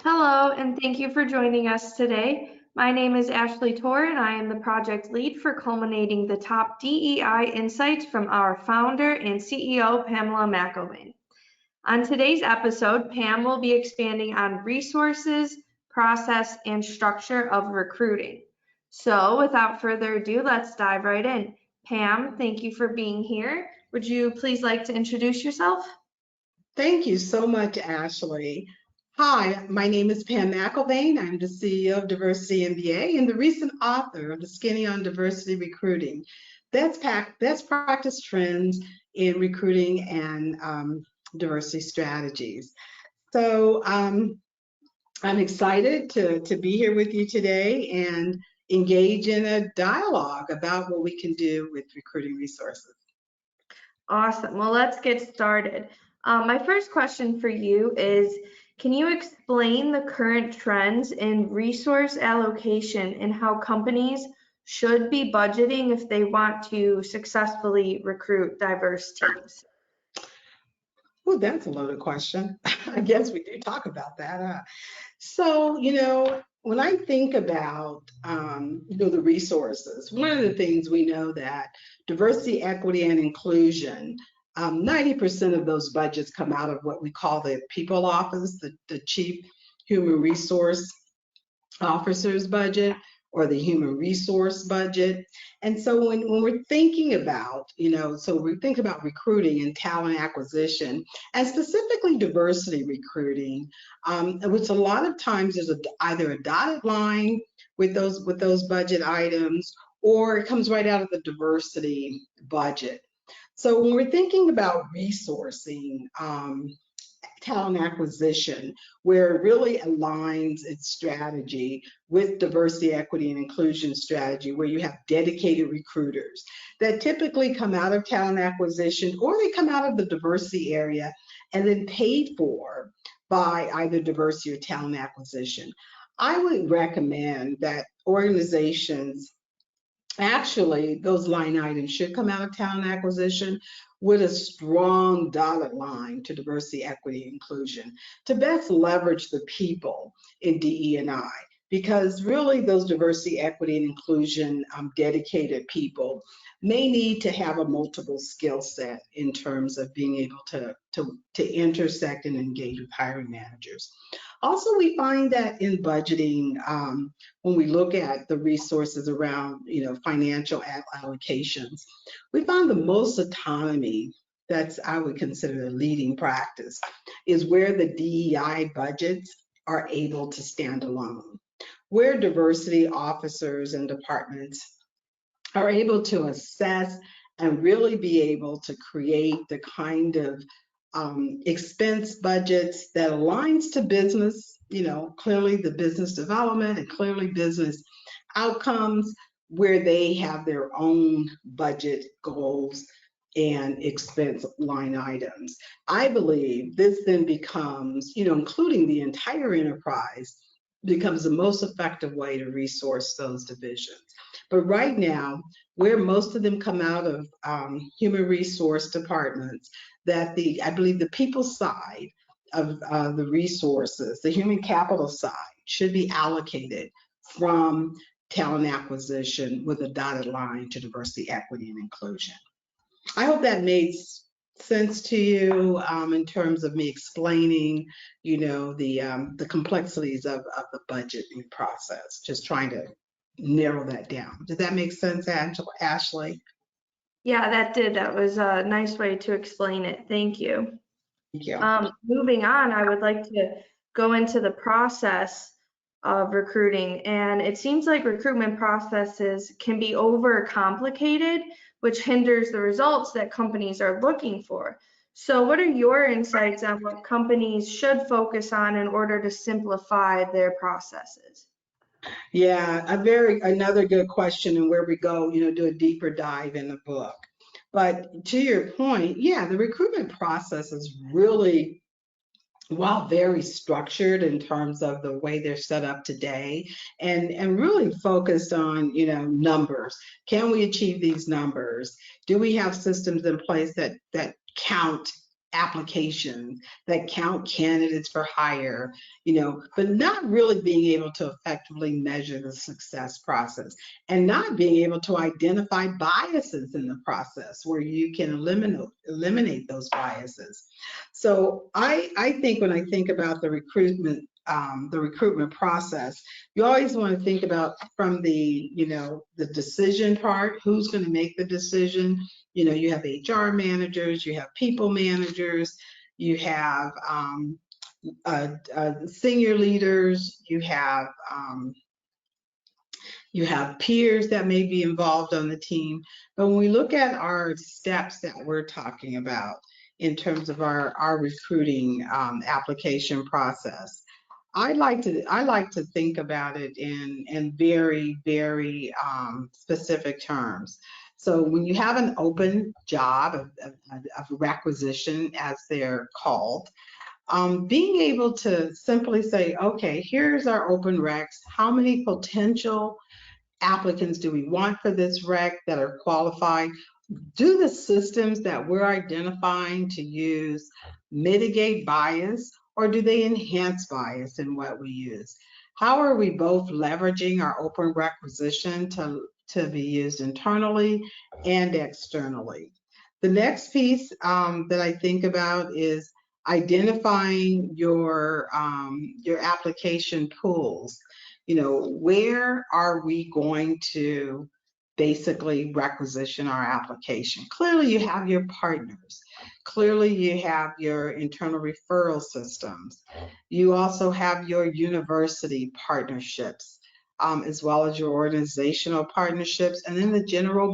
Hello, and thank you for joining us today. My name is Ashley Torr, and I am the project lead for culminating the top DEI insights from our founder and CEO, Pamela McIlvaine. On today's episode, Pam will be expanding on resources, process, and structure of recruiting. So without further ado, let's dive right in. Pam, thank you for being here. Would you please like to introduce yourself? Thank you so much, Ashley. Hi, my name is Pam McIlvaine. I'm the CEO of Diversity MBA and the recent author of The Skinny on Diversity Recruiting. Best practice trends in recruiting and diversity strategies. So I'm excited to be here with you today and engage in a dialogue about what we can do with recruiting resources. Awesome. Well, let's get started. My first question for you is, can you explain the current trends in resource allocation and how companies should be budgeting if they want to successfully recruit diverse teams? Oh, that's a loaded question. I guess we do talk about that. So, when I think about, the resources, one of the things we know that diversity, equity, and inclusion, 90% of those budgets come out of what we call the people office, the chief human resource officer's budget or the human resource budget. And so when we're thinking about, so we think about recruiting and talent acquisition and specifically diversity recruiting, which a lot of times there's either a dotted line with those budget items, or it comes right out of the diversity budget. So when we're thinking about resourcing, talent acquisition, where it really aligns its strategy with diversity, equity, and inclusion strategy, where you have dedicated recruiters that typically come out of talent acquisition or they come out of the diversity area and then paid for by either diversity or talent acquisition. I would recommend that organizations actually, those line items should come out of talent acquisition with a strong dotted line to diversity, equity, inclusion to best leverage the people in DE&I. Because really, those diversity, equity, and inclusion dedicated people may need to have a multiple skill set in terms of being able to intersect and engage with hiring managers. Also, we find that in budgeting, when we look at the resources around, financial allocations, we find the most autonomy, that's I would consider a leading practice, is where the DEI budgets are able to stand alone, where diversity officers and departments are able to assess and really be able to create the kind of expense budgets that aligns to business, clearly the business development and clearly business outcomes, where they have their own budget goals and expense line items. I believe this then becomes, including the entire enterprise, becomes the most effective way to resource those divisions. But right now, where most of them come out of human resource departments, that I believe the people side of the resources, the human capital side, should be allocated from talent acquisition with a dotted line to diversity, equity, and inclusion. I hope that made sense to you in terms of me explaining, the complexities of the budgeting process, just trying to narrow that down. Did that make sense, Ashley? Yeah, that did. That was a nice way to explain it. Thank you. Thank you. Moving on, I would like to go into the process of recruiting. And it seems like recruitment processes can be overcomplicated, which hinders the results that companies are looking for. So what are your insights on what companies should focus on in order to simplify their processes? Yeah, another good question, and where we go, do a deeper dive in the book. But to your point, yeah, the recruitment process is really, while very structured in terms of the way they're set up today, and really focused on, numbers. Can we achieve these numbers? Do we have systems in place that count applications, that count candidates for hire, but not really being able to effectively measure the success process and not being able to identify biases in the process where you can eliminate those biases. So I think when I think about the recruitment process, you always want to think about from the decision part, who's going to make the decision. You have HR managers, you have people managers, you have senior leaders, you have peers that may be involved on the team. But when we look at our steps that we're talking about in terms of our recruiting application process, I like to think about it in very, very specific terms. So when you have an open job of requisition, as they're called, being able to simply say, okay, here's our open recs. How many potential applicants do we want for this rec that are qualified? Do the systems that we're identifying to use mitigate bias, or do they enhance bias in what we use? How are we both leveraging our open requisition to be used internally and externally? The next piece that I think about is identifying your application pools. Where are we going to basically requisition our application? Clearly, you have your partners. Clearly, you have your internal referral systems. You also have your university partnerships, as well as your organizational partnerships, and then the general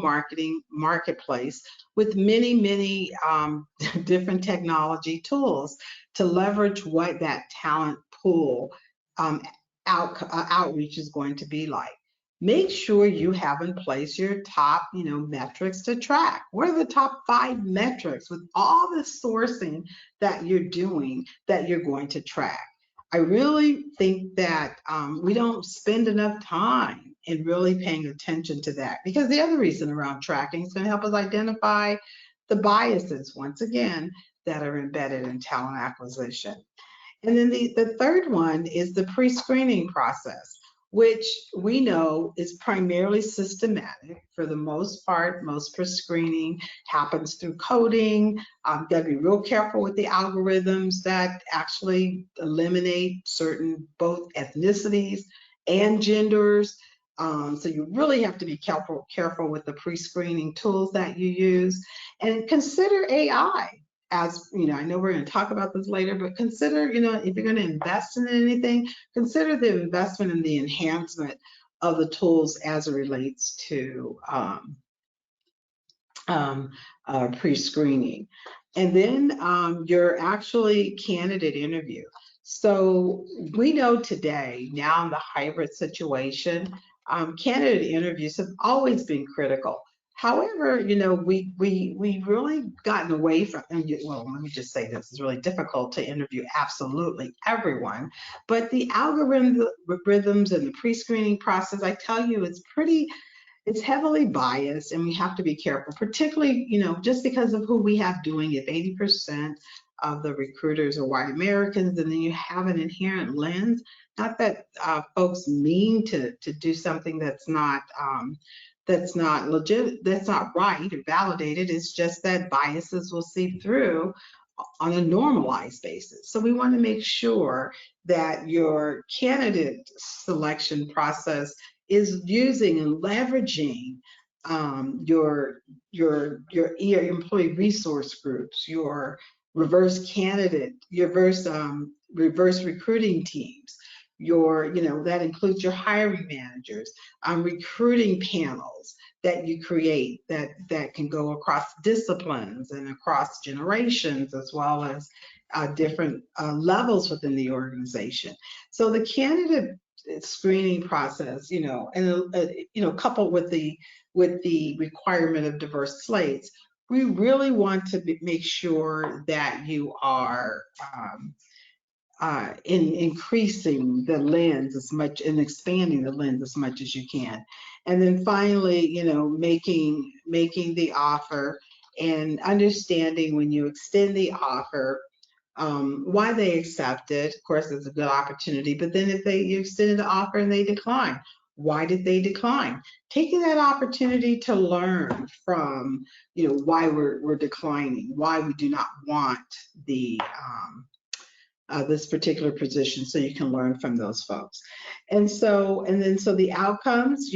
marketplace with many, many different technology tools to leverage what that talent pool outreach is going to be like. Make sure you have in place your top, metrics to track. What are the top 5 metrics with all the sourcing that you're doing that you're going to track? I really think that we don't spend enough time in really paying attention to that, because the other reason around tracking is going to help us identify the biases, once again, that are embedded in talent acquisition. And then the third one is the pre-screening process, which we know is primarily systematic. For the most part, most pre-screening happens through coding. Got to be real careful with the algorithms that actually eliminate certain both ethnicities and genders. So you really have to be careful with the pre-screening tools that you use, and consider AI. As I know we're going to talk about this later, but consider, if you're going to invest in anything, consider the investment in the enhancement of the tools as it relates to pre-screening. And then your actually candidate interview. So we know today, now in the hybrid situation, candidate interviews have always been critical. However, we really gotten away from, well, let me just say this, it's really difficult to interview absolutely everyone, but the algorithms and the pre-screening process, I tell you, it's heavily biased, and we have to be careful, particularly, just because of who we have doing it. 80% of the recruiters are white Americans, and then you have an inherent lens. Not that folks mean to do something that's not legit, that's not right or validated. It's just that biases will seep through on a normalized basis. So we want to make sure that your candidate selection process is using and leveraging your employee resource groups, your reverse recruiting teams, that includes your hiring managers, recruiting panels that you create that can go across disciplines and across generations, as well as different levels within the organization. So the candidate screening process, and coupled with the requirement of diverse slates, we really want to make sure that you are in increasing the lens as much and expanding the lens as much as you can. And then finally, making the offer and understanding when you extend the offer, why they accept it. Of course, it's a good opportunity, but then if you extended the offer and they decline, why did they decline? Taking that opportunity to learn from, why we're declining, why we do not want the this particular position, so you can learn from those folks. And then the outcomes,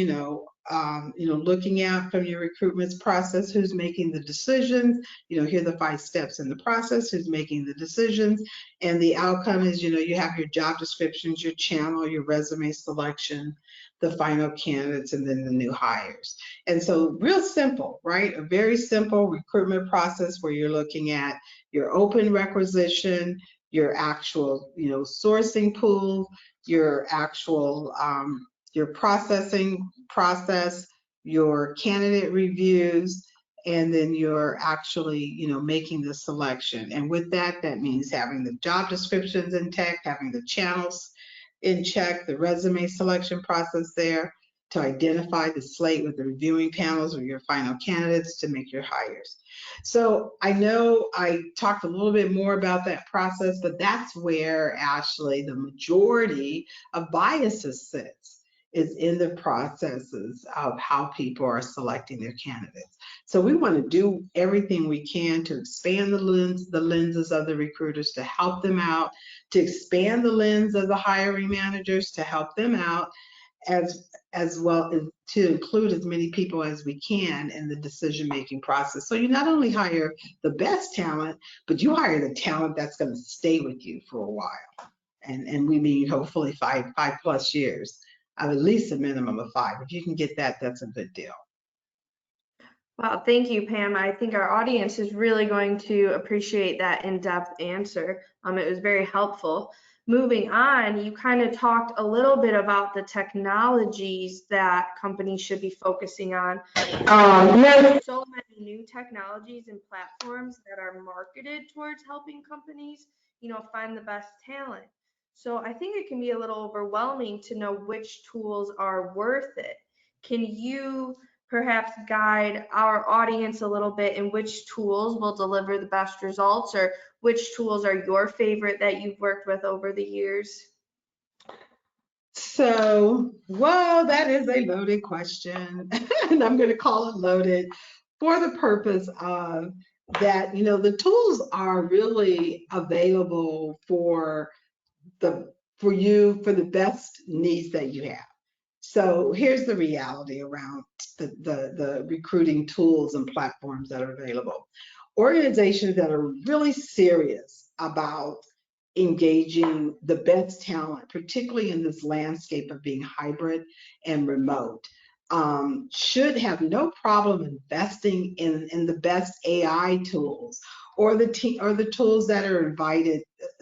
looking at from your recruitment process, who's making the decisions, here are the 5 steps in the process, who's making the decisions, and the outcome is, you have your job descriptions, your channel, your resume selection, the final candidates, and then the new hires. And so real simple, right? A very simple recruitment process where you're looking at your open requisition, your actual, sourcing pool, your actual, your processing process, your candidate reviews, and then you're actually, making the selection. And with that, that means having the job descriptions in check, having the channels in check, the resume selection process there to identify the slate with the reviewing panels or your final candidates to make your hires. So I know I talked a little bit more about that process, but that's where actually the majority of biases sits, is in the processes of how people are selecting their candidates. So we want to do everything we can to expand the lenses of the recruiters to help them out, to expand the lens of the hiring managers to help them out, as well as to include as many people as we can in the decision-making process. So you not only hire the best talent, but you hire the talent that's going to stay with you for a while. And we mean hopefully five plus years, at least a minimum of 5. If you can get that, that's a good deal. Wow, thank you, Pam. I think our audience is really going to appreciate that in-depth answer. It was very helpful. Moving on, you kind of talked a little bit about the technologies that companies should be focusing on. There's so many new technologies and platforms that are marketed towards helping companies, find the best talent. So I think it can be a little overwhelming to know which tools are worth it. Can you perhaps guide our audience a little bit in which tools will deliver the best results, or which tools are your favorite that you've worked with over the years? So, well, that is a loaded question, and I'm going to call it loaded for the purpose of that, the tools are really available for the best needs that you have. So here's the reality around the recruiting tools and platforms that are available. Organizations that are really serious about engaging the best talent, particularly in this landscape of being hybrid and remote, should have no problem investing in the best AI tools or the tools that are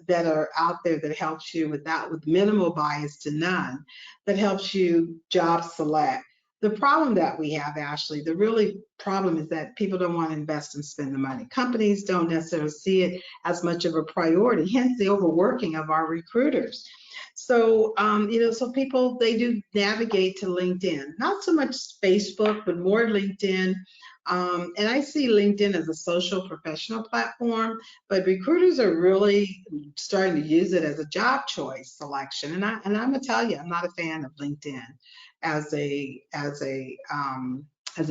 that are out there that helps you with minimal bias to none, that helps you job select. The problem that we have, Ashley, the really problem is that people don't want to invest and spend the money. Companies don't necessarily see it as much of a priority, hence the overworking of our recruiters. So, so people, they do navigate to LinkedIn, not so much Facebook, but more LinkedIn. And I see LinkedIn as a social professional platform, but recruiters are really starting to use it as a job choice selection. And I'm gonna tell you, I'm not a fan of LinkedIn as a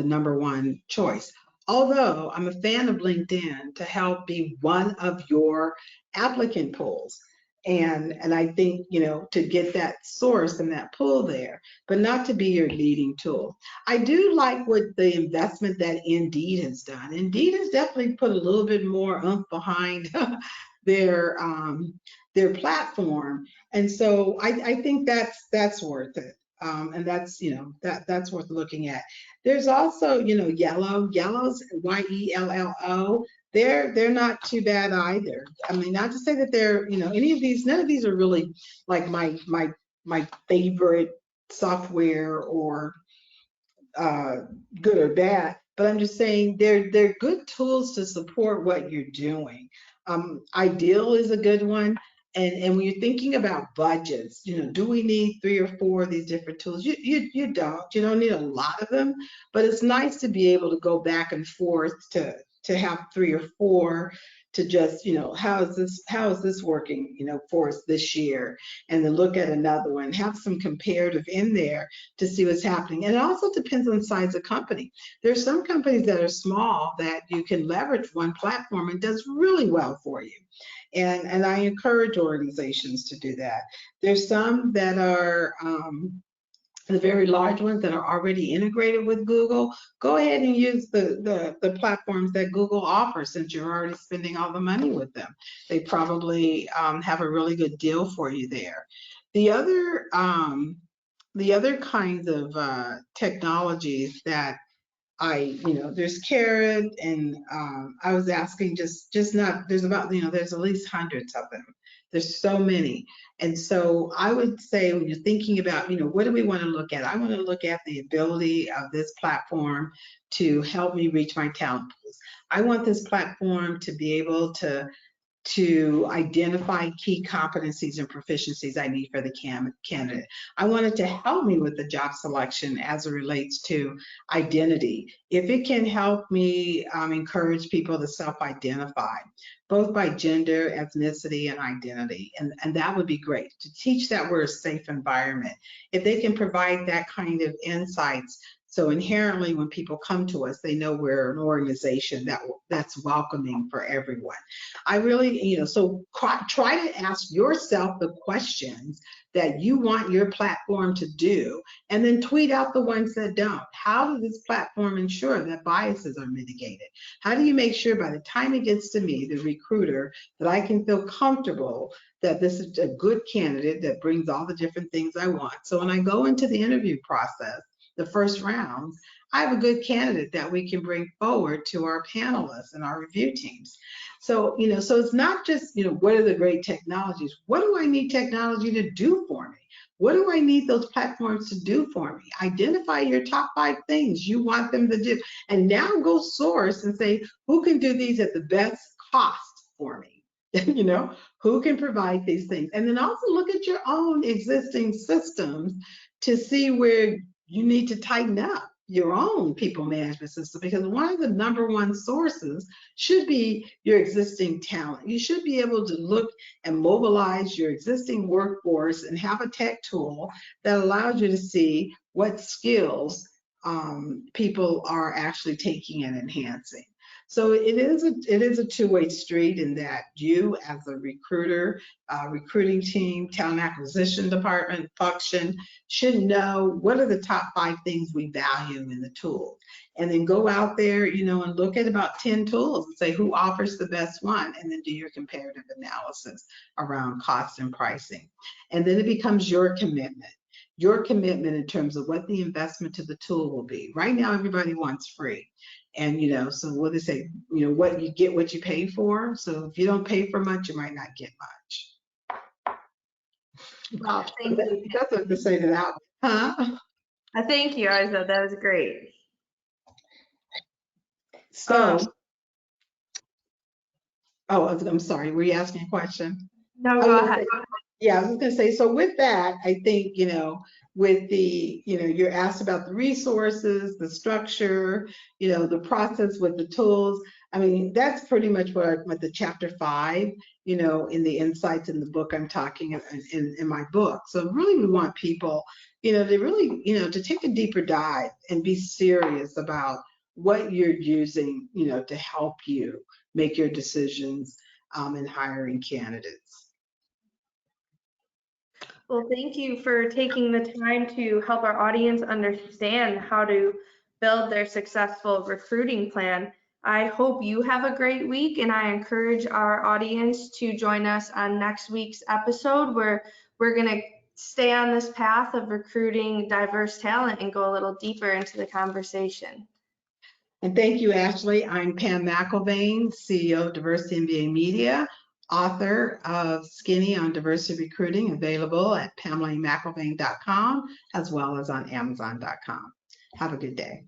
number one choice. Although I'm a fan of LinkedIn to help be one of your applicant pools. And I think, to get that source and that pool there, but not to be your leading tool. I do like what the investment that Indeed has done. Indeed has definitely put a little bit more oomph behind their platform. And so I think that's worth it. And that's, that's worth looking at. There's also, Yellow's YELLO. They're not too bad either. I mean, not to say that they're, any of these, none of these are really like my favorite software or good or bad, but I'm just saying they're good tools to support what you're doing. Ideal is a good one. And when you're thinking about budgets, do we need 3 or 4 of these different tools? You don't need a lot of them, but it's nice to be able to go back and forth to to have 3 or 4 to just, how is this working, for us this year, and then look at another one, have some comparative in there to see what's happening. And it also depends on the size of company. There's some companies that are small that you can leverage one platform and does really well for you. And I encourage organizations to do that. There's some that are the very large ones that are already integrated with Google. Go ahead and use the platforms that Google offers, since you're already spending all the money with them. They probably have a really good deal for you there. The other kinds of technologies that there's Carrot, and I was asking just not, there's about, there's at least hundreds of them. There's so many. And so I would say, when you're thinking about, what do we want to look at? I want to look at the ability of this platform to help me reach my talent pools. I want this platform to be able to identify key competencies and proficiencies I need for the candidate. I want it to help me with the job selection as it relates to identity. If it can help me encourage people to self-identify, both by gender, ethnicity, and identity, and that would be great. To teach that we're a safe environment. If they can provide that kind of insights, so inherently, when people come to us, they know we're an organization that's welcoming for everyone. I really, so try to ask yourself the questions that you want your platform to do, and then tweet out the ones that don't. How does this platform ensure that biases are mitigated? How do you make sure by the time it gets to me, the recruiter, that I can feel comfortable that this is a good candidate that brings all the different things I want? So when I go into the interview process, the first round, I have a good candidate that we can bring forward to our panelists and our review teams. So, so it's not just, what are the great technologies? What do I need technology to do for me? What do I need those platforms to do for me? Identify your top 5 things you want them to do. And now go source and say, who can do these at the best cost for me? Who can provide these things? And then also look at your own existing systems to see where you need to tighten up your own people management system, because one of the #1 sources should be your existing talent. You should be able to look and mobilize your existing workforce and have a tech tool that allows you to see what skills people are actually taking and enhancing. So it is a two-way street, in that you, as a recruiter, recruiting team, talent acquisition department function, should know what are the top 5 things we value in the tool, and then go out there, and look at about 10 tools and say who offers the best one, and then do your comparative analysis around cost and pricing, and then it becomes your commitment. Your commitment in terms of what the investment to the tool will be. Right now, everybody wants free. And, so what they say, what you get, what you pay for. So if you don't pay for much, you might not get much. Well, thank you. That's what to say to that one. Huh? Thank you, Isa. That was great. So, I'm sorry, were you asking a question? No, go ahead. Yeah, I was going to say, so with that, I think, with the, you're asked about the resources, the structure, the process with the tools. I mean, that's pretty much what the chapter 5, in the insights in the book I'm talking in my book. So really we want people, to really, to take a deeper dive and be serious about what you're using, to help you make your decisions in hiring candidates. Well, thank you for taking the time to help our audience understand how to build their successful recruiting plan. I hope you have a great week, and I encourage our audience to join us on next week's episode, where we're going to stay on this path of recruiting diverse talent and go a little deeper into the conversation. And thank you, Ashley. I'm Pam McElvain, CEO of Diversity MBA Media, author of Skinny on Diversity Recruiting, available at PamelaMcElvain.com as well as on Amazon.com. Have a good day.